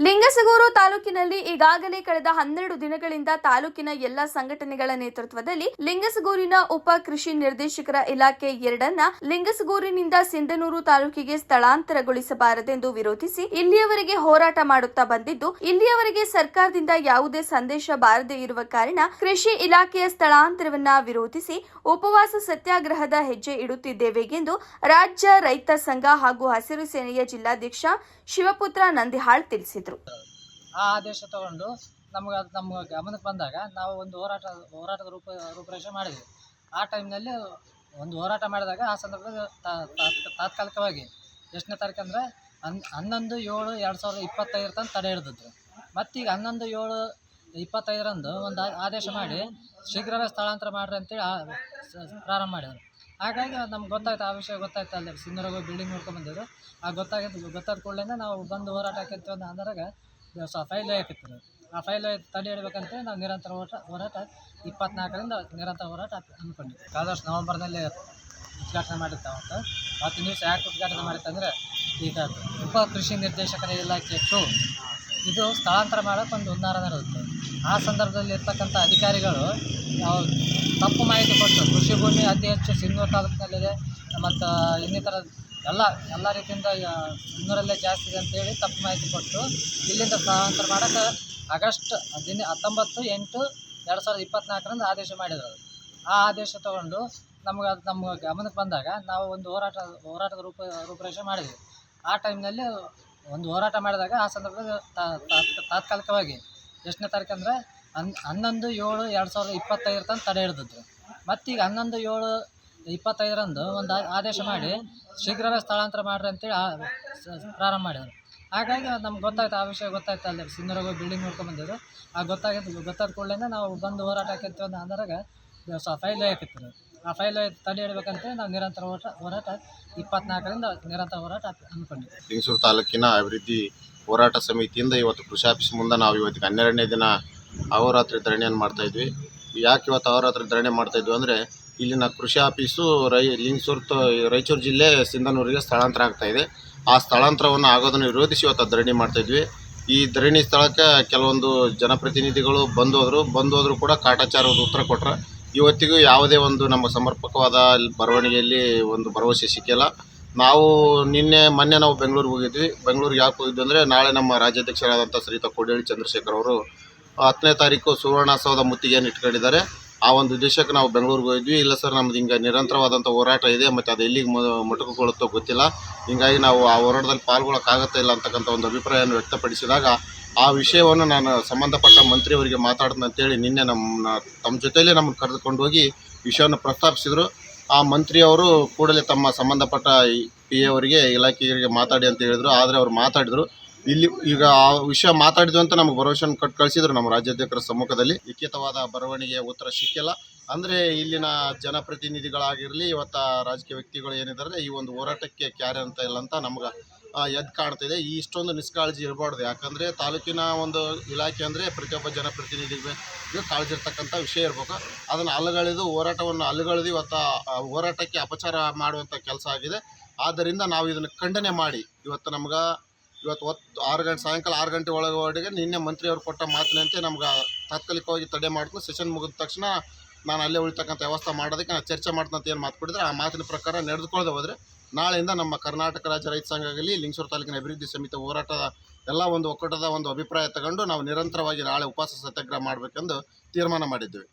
ಲಿಂಗಸಗೂರು ತಾಲೂಕಿನಲ್ಲಿ ಈಗಾಗಲೇ ಕಳೆದ 12 ದಿನಗಳಿಂದ ತಾಲೂಕಿನ ಎಲ್ಲ ಸಂಘಟನೆಗಳ ನೇತೃತ್ವದಲ್ಲಿ ಲಿಂಗಸಗೂರಿನ ಉಪ ಕೃಷಿ ನಿರ್ದೇಶಕರ ಇಲಾಖೆ 2 ಲಿಂಗಸಗೂರಿನಿಂದ ಸಿಂಧನೂರು ತಾಲೂಕಿಗೆ ಸ್ಥಳಾಂತರಗೊಳಿಸಬಾರದೆಂದು ವಿರೋಧಿಸಿ ಇಲ್ಲಿಯವರೆಗೆ ಹೋರಾಟ ಮಾಡುತ್ತಾ ಬಂದಿದ್ದು, ಇಲ್ಲಿಯವರೆಗೆ ಸರ್ಕಾರದಿಂದ ಯಾವುದೇ ಸಂದೇಶ ಬಾರದೇ ಇರುವ ಕಾರಣ ಕೃಷಿ ಇಲಾಖೆಯ ಸ್ಥಳಾಂತರವನ್ನ ವಿರೋಧಿಸಿ ಉಪವಾಸ ಸತ್ಯಾಗ್ರಹದ ಹೆಜ್ಜೆ ಇಡುತ್ತಿದ್ದೇವೆ ಎಂದು ರಾಜ್ಯ ರೈತ ಸಂಘ ಹಾಗೂ ಹಸಿರು ಸೇನೆಯ ಜಿಲ್ಲಾಧ್ಯಕ್ಷ ಶಿವಪುತ್ರ ನಂದಿಹಾಳ್ ತಿಳಿಸಿದರು. ಆ ಆದೇಶ ತಗೊಂಡು ನಮ್ಮ ಗಮನಕ್ಕೆ ಬಂದಾಗ ನಾವು ಒಂದು ಹೋರಾಟದ ರೂಪರೇಷೆ ಮಾಡಿದ್ವಿ. ಆ ಟೈಮ್ನಲ್ಲಿ ಒಂದು ಹೋರಾಟ ಮಾಡಿದಾಗ ಆ ಸಂದರ್ಭದಲ್ಲಿ ತಾತ್ಕಾಲಿಕವಾಗಿ ಎಷ್ಟನೇ ತಾರೀಕು ಅಂದರೆ 11/7/2025 ತನಕ ತಡೆ ಹಿಡಿದಿದ್ರು. ಮತ್ತೀಗ 11/7/25 ಒಂದು ಆದೇಶ ಮಾಡಿ ಶೀಘ್ರವೇ ಸ್ಥಳಾಂತರ ಮಾಡ್ರಿ ಅಂತೇಳಿ ಪ್ರಾರಂಭ ಮಾಡಿದರು. ಹಾಗಾಗಿ ನಮ್ಗೆ ಗೊತ್ತಾಯ್ತು, ಆ ವಿಷಯ ಗೊತ್ತಾಯ್ತು. ಅಲ್ಲಿ ಸಿಂಧೂರಾಗ ಬಿಲ್ಡಿಂಗ್ ನೋಡ್ಕೊಂಡು ಬಂದಿದ್ದು ಗೊತ್ತಾದ ಕೂಡಲೇ ನಾವು ಬಂದು ಹೋರಾಟ ಹಾಕಿರ್ತೀವಿ ಅಂತ ಅಂದಾಗ ಫೈಲ್ ಹಾಕಿರ್ತೀವಿ. ಆ ಫೈಲ್ ತಡೆ ಹಿಡಬೇಕಂತೇಳಿ ನಾವು ನಿರಂತರ ಹೋರಾಟ 24ರಿಂದ ನಿರಂತರ ಹೋರಾಟ ಅಂದ್ಕೊಂಡಿದ್ವಿ. ಆದಷ್ಟು ನವೆಂಬರ್ನಲ್ಲಿ ಉದ್ಘಾಟನೆ ಮಾಡಿರ್ತಾವೆ. ಮತ್ತು ನ್ಯೂಸ್ ಯಾಕೆ ಉದ್ಘಾಟನೆ ಮಾಡಿತ್ತಂದರೆ, ಈಗ ಉಪ ಕೃಷಿ ನಿರ್ದೇಶಕರ ಇಲಾಖೆ 2 ಇದು ಸ್ಥಳಾಂತರ ಮಾಡೋಕ್ಕೆ ಒಂದು ಹುನ್ನಾರ ನಡೆಯುತ್ತೆ. ಆ ಸಂದರ್ಭದಲ್ಲಿ ಇರ್ತಕ್ಕಂಥ ಅಧಿಕಾರಿಗಳು ತಪ್ಪು ಮಾಹಿತಿ ಕೊಟ್ಟು ಕೃಷಿ ಭೂಮಿ ಅತಿ ಹೆಚ್ಚು ಸಿಂಧೂರು ತಾಲೂಕಿನಲ್ಲಿದೆ ಮತ್ತು ಇನ್ನಿತರ ಎಲ್ಲ ರೀತಿಯಿಂದ ಸಿಂಧೂರಲ್ಲೇ ಜಾಸ್ತಿ ಇದೆ ಅಂತೇಳಿ ತಪ್ಪು ಮಾಹಿತಿ ಕೊಟ್ಟು ಇಲ್ಲಿಂದ ಸ್ಥಳಾಂತರ ಮಾಡೋಕ್ಕೆ ಆಗಸ್ಟ್ 19/8/2024 ಆದೇಶ ಮಾಡಿದರು. ಆ ಆದೇಶ ತಗೊಂಡು ನಮ್ಮ ಗಮನಕ್ಕೆ ಬಂದಾಗ ನಾವು ಒಂದು ಹೋರಾಟದ ರೂಪರೇಷೆ ಮಾಡಿದ್ವಿ. ಆ ಟೈಮ್ನಲ್ಲಿ ಒಂದು ಹೋರಾಟ ಮಾಡಿದಾಗ ಆ ಸಂದರ್ಭದಲ್ಲಿ ತಾತ್ಕಾಲಿಕವಾಗಿ ಎಷ್ಟನೇ ತಾರೀಕು ಅಂದರೆ 11/7/2025 ತನಕ ತಡೆ ಹಿಡಿದಿದ್ರು. ಮತ್ತೀಗ 11/7/25 ಒಂದು ಆದೇಶ ಮಾಡಿ ಶೀಘ್ರವೇ ಸ್ಥಳಾಂತರ ಮಾಡ್ರಿ ಅಂತೇಳಿ ಪ್ರಾರಂಭ ಮಾಡಿದರು. ಹಾಗಾಗಿ ನಮ್ಗೆ ಗೊತ್ತಾಯ್ತು, ಆ ವಿಷಯ ಗೊತ್ತಾಯ್ತು. ಅಲ್ಲಿ ಸಿಂಧೂರಾಗ ಬಿಲ್ಡಿಂಗ್ ನೋಡ್ಕೊಂಡು ಬಂದಿದ್ದು ಗೊತ್ತಾದ ಕೂಡಲೇ ನಾವು ಬಂದು ಹೋರಾಟ ಹಾಕಿರ್ತೀವಿ ಅಂತ ಅಂದಾಗ ಫೈಲ್ ಹಾಕಿರ್ತೀವಿ. ಆ ಫೈಲ್ ತಡೆ ಹಿಡಬೇಕಂತೇಳಿ ನಾವು ನಿರಂತರ ಹೋರಾಟ 24ರಿಂದ ನಿರಂತರ ಹೋರಾಟ ಅಂದ್ಕೊಂಡಿದ್ವಿ. ಲಿಂಗಸೂರು ತಾಲೂಕಿನ ಅಭಿವೃದ್ಧಿ ಹೋರಾಟ ಸಮಿತಿಯಿಂದ ಇವತ್ತು ಕೃಷಿ ಆಫೀಸ್ ಮುಂದೆ ನಾವು ಇವತ್ತಿಗೆ 12ನೇ ದಿನ ಅಹೋರಾತ್ರಿ ಧರಣಿಯನ್ನು ಮಾಡ್ತಾಯಿದ್ವಿ. ಯಾಕೆ ಇವತ್ತು ಅಹೋರಾತ್ರಿ ಧರಣಿ ಮಾಡ್ತಾಯಿದ್ವಿ ಅಂದರೆ, ಇಲ್ಲಿನ ಕೃಷಿ ಆಫೀಸು ರಾಯಚೂರು ಜಿಲ್ಲೆ ಸಿಂಧನೂರಿಗೆ ಸ್ಥಳಾಂತರ ಆಗ್ತಾಯಿದೆ. ಆ ಸ್ಥಳಾಂತರವನ್ನು ಆಗೋದನ್ನು ವಿರೋಧಿಸಿ ಇವತ್ತು ಧರಣಿ ಮಾಡ್ತಾಯಿದ್ವಿ. ಈ ಧರಣಿ ಸ್ಥಳಕ್ಕೆ ಕೆಲವೊಂದು ಜನಪ್ರತಿನಿಧಿಗಳು ಬಂದೋದ್ರು ಕೂಡ ಕಾಟಾಚಾರದ ಉತ್ತರ ಕೊಟ್ಟರೆ ಇವತ್ತಿಗೂ ಯಾವುದೇ ಒಂದು ನಮ್ಮ ಸಮರ್ಪಕವಾದ ಬರವಣಿಗೆಯಲ್ಲಿ ಒಂದು ಭರವಸೆ ಸಿಕ್ಕಿಲ್ಲ. ನಾವು ಮೊನ್ನೆ ನಾವು ಬೆಂಗಳೂರಿಗೆ ಹೋಗಿದ್ವಿ. ಬೆಂಗಳೂರಿಗೆ ಯಾಕೆ ಹೋಗಿದ್ವಿ ಅಂದರೆ, ನಾಳೆ ನಮ್ಮ ರಾಜ್ಯಾಧ್ಯಕ್ಷರಾದಂಥ ಶ್ರೀಯುತ ಕೋಡಿಹಳ್ಳಿ ಚಂದ್ರಶೇಖರ್ ಅವರು 10ನೇ ತಾರೀಕು ಸುವರ್ಣಸೌಧ ಮುತ್ತಿಗೆಯನ್ನು ಇಟ್ಕೊಂಡಿದ್ದಾರೆ. ಆ ಒಂದು ಉದ್ದೇಶಕ್ಕೆ ನಾವು ಬೆಂಗಳೂರಿಗೆ ಹೋಗಿದ್ವಿ. ಇಲ್ಲ ಸರ್, ನಮ್ದು ಹಿಂಗೆ ನಿರಂತರವಾದಂಥ ಹೋರಾಟ ಇದೆ, ಮತ್ತು ಅದು ಎಲ್ಲಿಗೆ ಮೊಟಕುಗೊಳ್ಳುತ್ತೋ ಗೊತ್ತಿಲ್ಲ, ಹೀಗಾಗಿ ನಾವು ಆ ಹೋರಾಟದಲ್ಲಿ ಪಾಲ್ಗೊಳ್ಳೋಕ್ಕಾಗತ್ತಾ ಇಲ್ಲ ಅಂತಕ್ಕಂಥ ಒಂದು ಅಭಿಪ್ರಾಯವನ್ನು ವ್ಯಕ್ತಪಡಿಸಿದಾಗ ಆ ವಿಷಯವನ್ನು ನಾನು ಸಂಬಂಧಪಟ್ಟ ಮಂತ್ರಿಯವರಿಗೆ ಮಾತಾಡ್ತೀನಿ ಅಂತೇಳಿ ನಿನ್ನೆ ತಮ್ಮ ಜೊತೆಯಲ್ಲೇ ನಮ್ಮನ್ನು ಕರೆದುಕೊಂಡು ಹೋಗಿ ವಿಷಯವನ್ನು ಪ್ರಸ್ತಾಪಿಸಿದರು. ಆ ಮಂತ್ರಿಯವರು ಕೂಡಲೇ ತಮ್ಮ ಸಂಬಂಧಪಟ್ಟ PA ಅವರಿಗೆ, ಇಲಾಖೆಯವರಿಗೆ ಮಾತಾಡಿ ಅಂತ ಹೇಳಿದರು. ಆದರೆ ಅವರು ಮಾತಾಡಿದರು. ಈಗ ಆ ವಿಷಯ ಮಾತಾಡಿದ್ವಿ ಅಂತ ನಮಗೆ ಭರವಸೆಯನ್ನು ಕೊಟ್ಟು ಕಳಿಸಿದ್ರು. ನಮ್ಮ ರಾಜ್ಯಾಧ್ಯಕ್ಷರ ಸಮ್ಮುಖದಲ್ಲಿ ಲಿಖಿತವಾದ ಬರವಣಿಗೆಯ ಉತ್ತರ ಸಿಕ್ಕಿಲ್ಲ. ಅಂದರೆ ಇಲ್ಲಿನ ಜನಪ್ರತಿನಿಧಿಗಳಾಗಿರಲಿ, ಇವತ್ತು ರಾಜಕೀಯ ವ್ಯಕ್ತಿಗಳು ಏನಿದ್ದಾರೆ, ಈ ಒಂದು ಹೋರಾಟಕ್ಕೆ ಕ್ಯಾರೆ ಅಂತ ಇಲ್ಲ ಅಂತ ನಮ್ಗೆ ಎದ್ದು ಕಾಣ್ತಿದೆ. ಇಷ್ಟೊಂದು ನಿಷ್ಕಾಳಜಿ ಇರಬಾರ್ದು. ಯಾಕಂದರೆ ತಾಲೂಕಿನ ಒಂದು ಇಲಾಖೆ ಅಂದರೆ ಪ್ರತಿಯೊಬ್ಬ ಜನಪ್ರತಿನಿಧಿಗೆ ಕಾಳಜಿ ಇರ್ತಕ್ಕಂಥ ವಿಷಯ ಇರಬೇಕು. ಅದನ್ನು ಹೋರಾಟವನ್ನು ಅಲ್ಲಗಳೆದು ಇವತ್ತು ಹೋರಾಟಕ್ಕೆ ಅಪಚಾರ ಮಾಡುವಂಥ ಕೆಲಸ ಆಗಿದೆ. ಆದ್ದರಿಂದ ನಾವು ಇದನ್ನು ಖಂಡನೆ ಮಾಡಿ ಸಾಯಂಕಾಲ 6 ಗಂಟೆ ಒಳಗೆ ನಿನ್ನೆ ಮಂತ್ರಿಯವರು ಕೊಟ್ಟ ಮಾತಿನಂತೆ ನಮ್ಗೆ ತಾತ್ಕಾಲಿಕವಾಗಿ ತಡೆ ಮಾಡ್ಕೊಂಡು ಸೆಷನ್ ಮುಗಿದ ತಕ್ಷಣ ನಾನು ಅಲ್ಲೇ ಉಳಿತಕ್ಕಂಥ ವ್ಯವಸ್ಥೆ ಮಾಡೋದಕ್ಕೆ ನಾನು ಚರ್ಚೆ ಮಾಡ್ತೀನಿ ಅಂತ ಏನು ಮಾತು ಕೊಟ್ಟಿದ್ರೆ, ಆ ಮಾತಿನ ಪ್ರಕಾರ ನಡೆದುಕೊಳ್ಳದೆ ಹೋದರೆ ನಾಳೆಯಿಂದ ನಮ್ಮ ಕರ್ನಾಟಕ ರಾಜ್ಯ ರೈತ ಸಂಘ ಆಗಲಿ, ಲಿಂಗಸೂರು ತಾಲೂಕಿನ ಅಭಿವೃದ್ಧಿ ಸಮಿತಿ ಹೋರಾಟದ ಎಲ್ಲ ಒಂದು ಒಕ್ಕೂಟದ ಒಂದು ಅಭಿಪ್ರಾಯ ತಗೊಂಡು ನಾವು ನಿರಂತರವಾಗಿ ನಾಳೆ ಉಪವಾಸ ಸತ್ಯಾಗ್ರಹ ಮಾಡಬೇಕೆಂದು ತೀರ್ಮಾನ ಮಾಡಿದ್ದೇವೆ.